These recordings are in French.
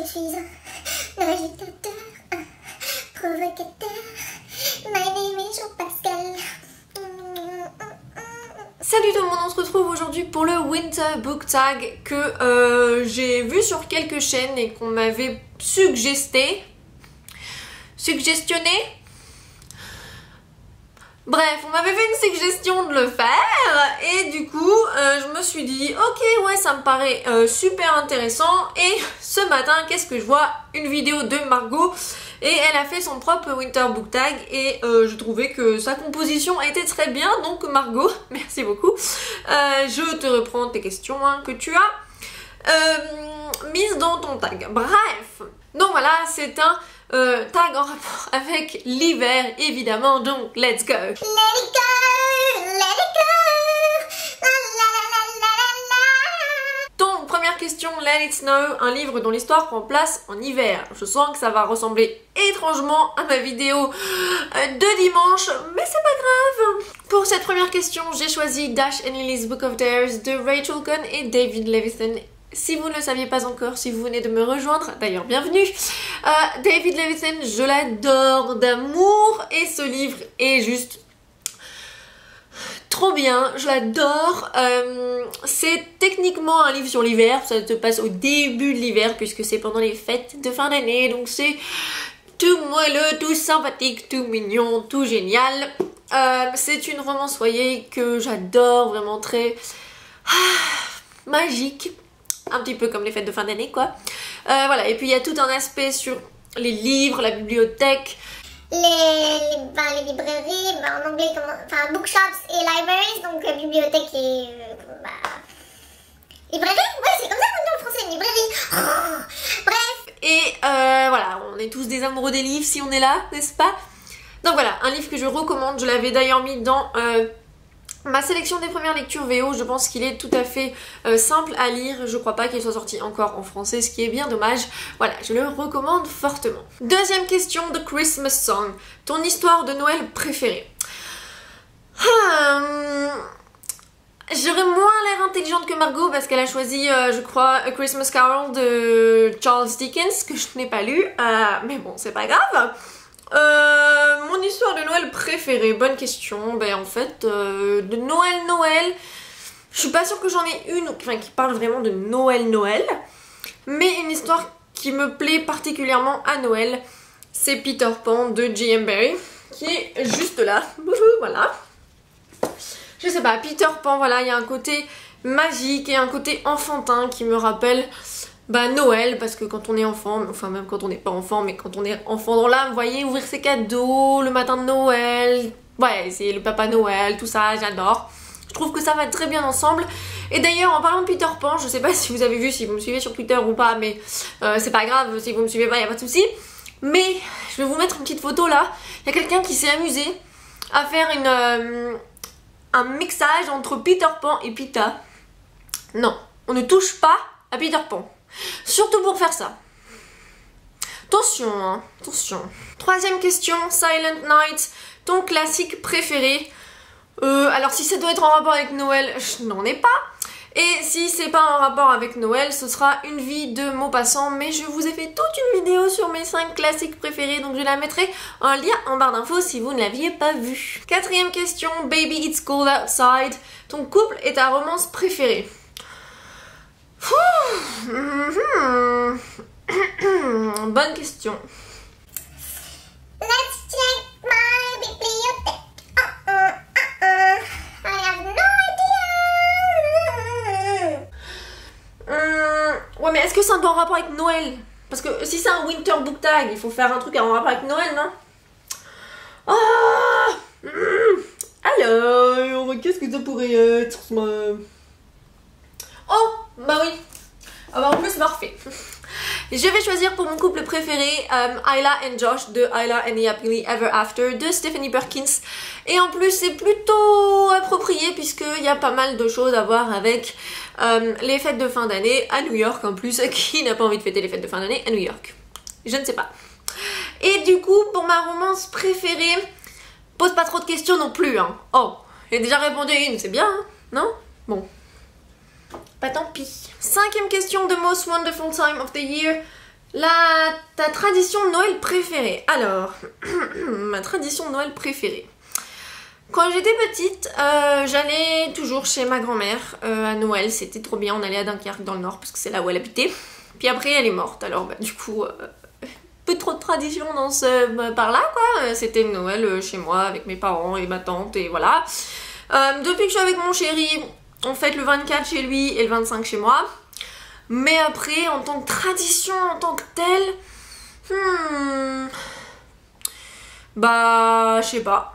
suis un agitateur, un provocateur. My name is Jean-Pascal. Salut tout le monde, on se retrouve aujourd'hui pour le Winter Book Tag que j'ai vu sur quelques chaînes et qu'on m'avait suggestionné. Bref, on m'avait fait une suggestion de le faire et du coup je me suis dit ok ouais ça me paraît super intéressant. Et ce matin qu'est-ce que je vois? Une vidéo de Margot et elle a fait son propre Winter Book Tag et je trouvais que sa composition était très bien. Donc Margot, merci beaucoup. Je te reprends tes questions que tu as mises dans ton tag. Bref, donc voilà, c'est un tag en rapport avec l'hiver évidemment, donc let's go. Let it go, let it go. La, la, la, la, la, la. Donc première question, Let It Snow, un livre dont l'histoire prend place en hiver. Je sens que ça va ressembler étrangement à ma vidéo de dimanche, mais c'est pas grave. Pour cette première question, j'ai choisi Dash and Lily's Book of Dares de Rachel Cohn et David Levithan. Si vous ne le saviez pas encore, si vous venez de me rejoindre, d'ailleurs bienvenue. David Levithan, je l'adore d'amour et ce livre est juste trop bien, je l'adore. C'est techniquement un livre sur l'hiver, ça se passe au début de l'hiver puisque c'est pendant les fêtes de fin d'année, donc c'est tout moelleux, tout sympathique, tout mignon, tout génial. C'est une romance foyer que j'adore, vraiment très magique. Un petit peu comme les fêtes de fin d'année quoi. Voilà, et puis il y a tout un aspect sur les livres, la bibliothèque. Les librairies, en anglais, enfin bookshops et libraries, donc bibliothèque et librairie, ouais c'est comme ça qu'on dit en français, une librairie. Oh, bref. Et voilà, on est tous des amoureux des livres si on est là, n'est-ce pas? Donc voilà, un livre que je recommande, je l'avais d'ailleurs mis dans ma sélection des premières lectures VO. Je pense qu'il est tout à fait simple à lire. Je crois pas qu'il soit sorti encore en français, ce qui est bien dommage. Voilà, je le recommande fortement. Deuxième question, The Christmas Song. Ton histoire de Noël préférée? J'aurais moins l'air intelligente que Margot parce qu'elle a choisi, je crois, A Christmas Carol de Charles Dickens, que je n'ai pas lu. Mais bon, c'est pas grave. Mon histoire de Noël préférée, bonne question. Ben en fait, de Noël, je suis pas sûre que j'en ai une qui parle vraiment de Noël, mais une histoire qui me plaît particulièrement à Noël, c'est Peter Pan de J.M. Barrie, qui est juste là, voilà. Je sais pas, Peter Pan, voilà, il y a un côté magique et un côté enfantin qui me rappelle Noël, parce que quand on est enfant, enfin même quand on n'est pas enfant, mais quand on est enfant dans l'âme, vous voyez, ouvrir ses cadeaux, le matin de Noël, ouais, c'est le papa Noël, tout ça, j'adore. Je trouve que ça va très bien ensemble. Et d'ailleurs, en parlant de Peter Pan, je sais pas si vous avez vu, si vous me suivez sur Twitter ou pas, mais c'est pas grave, si vous me suivez pas, y a pas de souci. Mais je vais vous mettre une petite photo là. Il y a quelqu'un qui s'est amusé à faire un mixage entre Peter Pan et Pita. Non, on ne touche pas à Peter Pan. Surtout pour faire ça. Attention, hein, attention. Troisième question, Silent Night, ton classique préféré? Alors si ça doit être en rapport avec Noël, je n'en ai pas. Et si c'est pas en rapport avec Noël, ce sera Une vie de Maupassant. Mais je vous ai fait toute une vidéo sur mes 5 classiques préférés, donc je la mettrai en lien en barre d'infos si vous ne l'aviez pas vue. Quatrième question, Baby It's Cold Outside, ton couple et ta romance préférée? Bonne question. Let's check my bibliothèque. I have no idea. Ouais, mais est-ce que c'est en rapport avec Noël? Parce que si c'est un Winter Book Tag, il faut faire un truc en rapport avec Noël, non? Alors, qu'est-ce que ça pourrait être? Oh, bah oui. Ah bah en plus, parfait. Je vais choisir pour mon couple préféré Isla and Josh de Isla and the Happily Ever After de Stephanie Perkins. Et en plus, c'est plutôt approprié puisqu'il y a pas mal de choses à voir avec les fêtes de fin d'année à New York en plus. Qui n'a pas envie de fêter les fêtes de fin d'année à New York? Je ne sais pas. Et du coup, pour ma romance préférée, pose pas trop de questions non plus, hein. Oh, j'ai déjà répondu une, c'est bien, hein, non? Bon. Pas tant pis. Cinquième question, The Most Wonderful Time of the Year. Ta tradition de Noël préférée. Alors, ma tradition de Noël préférée. Quand j'étais petite, j'allais toujours chez ma grand-mère à Noël. C'était trop bien, on allait à Dunkerque dans le Nord parce que c'est là où elle habitait. Puis après, elle est morte. Alors, bah, du coup, peu trop de tradition dans par là, quoi. C'était Noël chez moi avec mes parents et ma tante et voilà. Depuis que je suis avec mon chéri, on fête le 24 chez lui et le 25 chez moi. Mais après, en tant que tradition, en tant que telle, bah, je sais pas.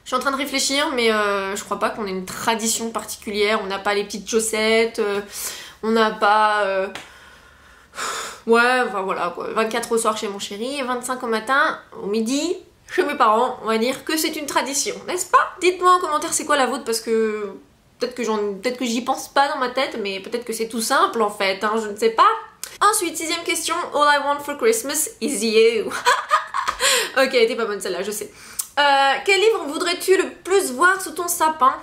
Je suis en train de réfléchir, mais je crois pas qu'on ait une tradition particulière. On n'a pas les petites chaussettes, on n'a pas... Ouais, enfin voilà quoi. 24 au soir chez mon chéri et 25 au matin, au midi, chez mes parents. On va dire que c'est une tradition, n'est-ce pas? Dites-moi en commentaire c'est quoi la vôtre parce que... Peut-être que j'y pense pas dans ma tête, mais peut-être que c'est tout simple en fait, hein, je ne sais pas. Ensuite, 6ème question. All I want for Christmas is you. Ok, elle était pas bonne celle-là, je sais. Quel livre voudrais-tu le plus voir sous ton sapin?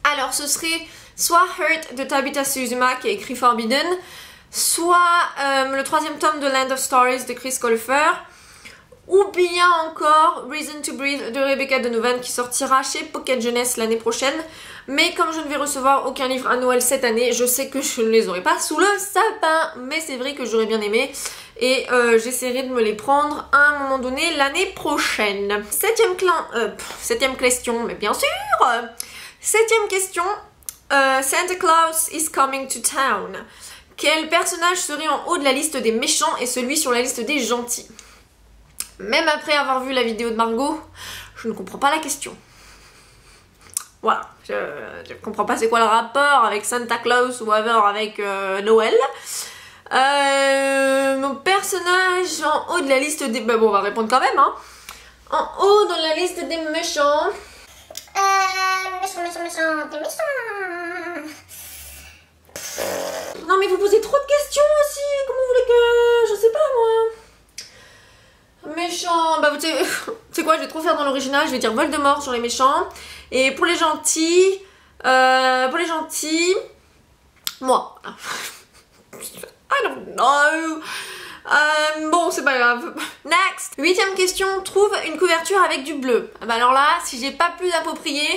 Alors, ce serait soit Hurt de Tabitha Suzuma qui a écrit Forbidden, soit le 3e tome de Land of Stories de Chris Colfer, ou bien encore Reason to Breathe de Rebecca Donovan qui sortira chez Pocket Jeunesse l'année prochaine. Mais comme je ne vais recevoir aucun livre à Noël cette année, je sais que je ne les aurai pas sous le sapin. Mais c'est vrai que j'aurais bien aimé et j'essaierai de me les prendre à un moment donné l'année prochaine. 7ème question, mais bien sûr. 7ème question. Santa Claus is coming to town. Quel personnage serait en haut de la liste des méchants et celui sur la liste des gentils? Même après avoir vu la vidéo de Margot, je ne comprends pas la question. Voilà, je comprends pas c'est quoi le rapport avec Santa Claus ou avec Noël. Mon personnage en haut de la liste des... Bah bon, on va répondre quand même, hein. En haut dans la liste des méchants... Méchant. Non mais vous posez trop de questions aussi. Comment vous voulez que... Je sais pas moi. Méchant, bah tu sais quoi, je vais trop faire dans l'original, je vais dire Voldemort sur les méchants. Et pour les gentils, moi. I don't know. Bon, c'est pas grave. Next. 8ème question, trouve une couverture avec du bleu. Bah alors là, si j'ai pas plus approprié,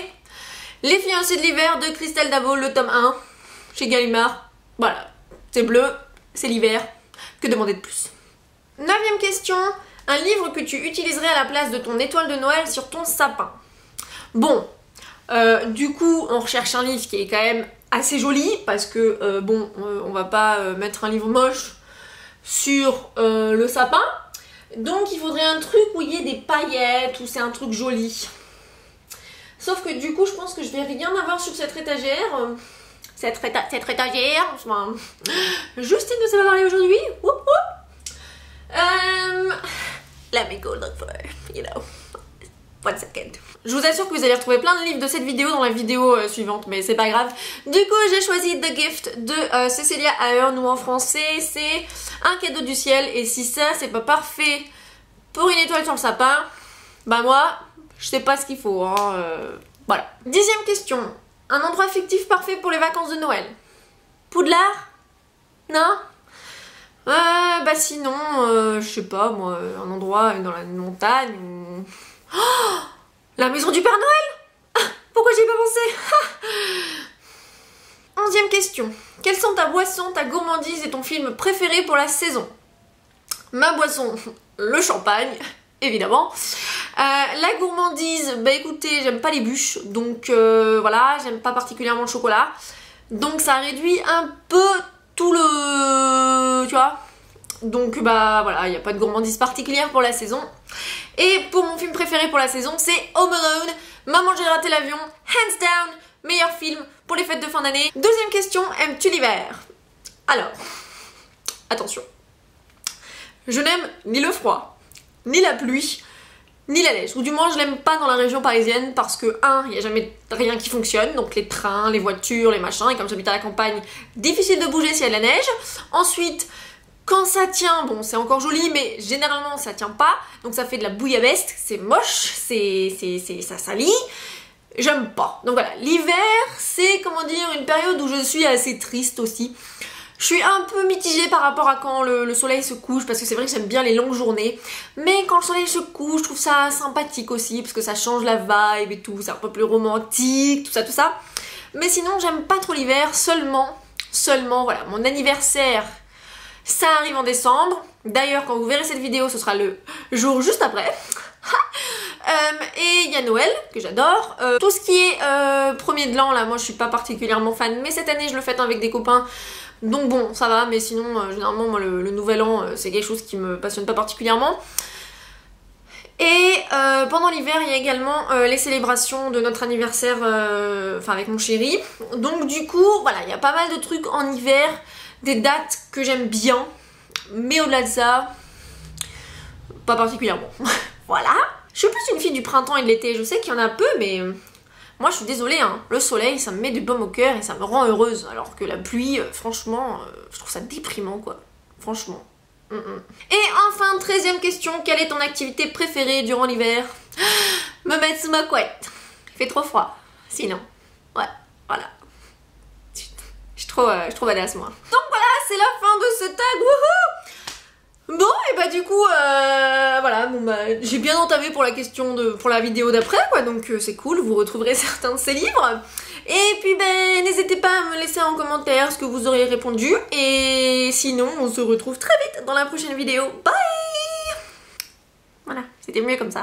Les fiancés de l'hiver de Christelle Dabo, le tome 1, chez Gallimard. Voilà, c'est bleu, c'est l'hiver. Que demander de plus? 9ème question. Un livre que tu utiliserais à la place de ton étoile de Noël sur ton sapin. Bon, du coup, on recherche un livre qui est quand même assez joli parce que, on va pas mettre un livre moche sur le sapin. Donc, il faudrait un truc où il y ait des paillettes, où c'est un truc joli. Sauf que du coup, je pense que je vais rien avoir sur cette étagère. Cette étagère, enfin, Justine ne sait pas parler aujourd'hui. Let me go look for her, you know. 1 second. Je vous assure que vous allez retrouver plein de livres de cette vidéo dans la vidéo suivante, mais c'est pas grave. Du coup, j'ai choisi The Gift de Cecilia Ahern, ou en français, c'est un cadeau du ciel. Et si ça, c'est pas parfait pour une étoile sur le sapin, bah moi, je sais pas ce qu'il faut, hein. Voilà. 10ème question. Un endroit fictif parfait pour les vacances de Noël. Poudlard? Non? Bah sinon, je sais pas moi, un endroit dans la montagne ou... Oh, la maison du Père Noël. Pourquoi j'y ai pas pensé? 11ème question. Quelles sont ta boisson, ta gourmandise et ton film préféré pour la saison? Ma boisson, le champagne, évidemment. La gourmandise, bah écoutez, j'aime pas les bûches, donc voilà, j'aime pas particulièrement le chocolat. Donc ça réduit un peu tout le... tu vois. Donc bah voilà, il n'y a pas de gourmandise particulière pour la saison. Et pour mon film préféré pour la saison, c'est Home Alone, Maman j'ai raté l'avion, hands down, meilleur film pour les fêtes de fin d'année. 2ème question, aimes-tu l'hiver? Alors, attention, je n'aime ni le froid, ni la pluie, ni la neige, ou du moins je l'aime pas dans la région parisienne parce que 1, il n'y a jamais rien qui fonctionne, donc les trains, les voitures, les machins, et comme j'habite à la campagne, difficile de bouger s'il y a de la neige. Ensuite, quand ça tient, bon c'est encore joli, mais généralement ça tient pas, donc ça fait de la bouillabaisse, c'est moche, ça salit, j'aime pas. Donc voilà, l'hiver c'est comment dire une période où je suis assez triste aussi. Je suis un peu mitigée par rapport à quand le soleil se couche, parce que c'est vrai que j'aime bien les longues journées. Mais quand le soleil se couche, je trouve ça sympathique aussi, parce que ça change la vibe et tout, c'est un peu plus romantique, tout ça, tout ça. Mais sinon, j'aime pas trop l'hiver, seulement, voilà, mon anniversaire, ça arrive en décembre. D'ailleurs, quand vous verrez cette vidéo, ce sera le jour juste après. Et il y a Noël, que j'adore. Tout ce qui est 1er de l'an, là, moi je suis pas particulièrement fan, mais cette année je le fête avec des copains. Donc bon, ça va, mais sinon, généralement, moi, le nouvel an, c'est quelque chose qui me passionne pas particulièrement. Et pendant l'hiver, il y a également les célébrations de notre anniversaire, enfin avec mon chéri. Donc du coup, voilà, il y a pas mal de trucs en hiver, des dates que j'aime bien. Mais au-delà de ça, pas particulièrement. Voilà. Je suis plus une fille du printemps et de l'été, je sais qu'il y en a peu, mais... Moi je suis désolée, hein, le soleil ça me met du baume au cœur et ça me rend heureuse, alors que la pluie, franchement, je trouve ça déprimant quoi, franchement. Et enfin, 13e question, quelle est ton activité préférée durant l'hiver? Me mettre sous ma couette, il fait trop froid, sinon, ouais, voilà. Je suis trop badass moi. Donc voilà, c'est la fin de ce tag, wouhou! Bon, et bah du coup, voilà, bon bah, j'ai bien entamé pour la vidéo d'après, quoi, donc c'est cool, vous retrouverez certains de ces livres. Et puis ben, n'hésitez pas à me laisser en commentaire ce que vous auriez répondu, et sinon, on se retrouve très vite dans la prochaine vidéo. Bye! Voilà, c'était mieux comme ça.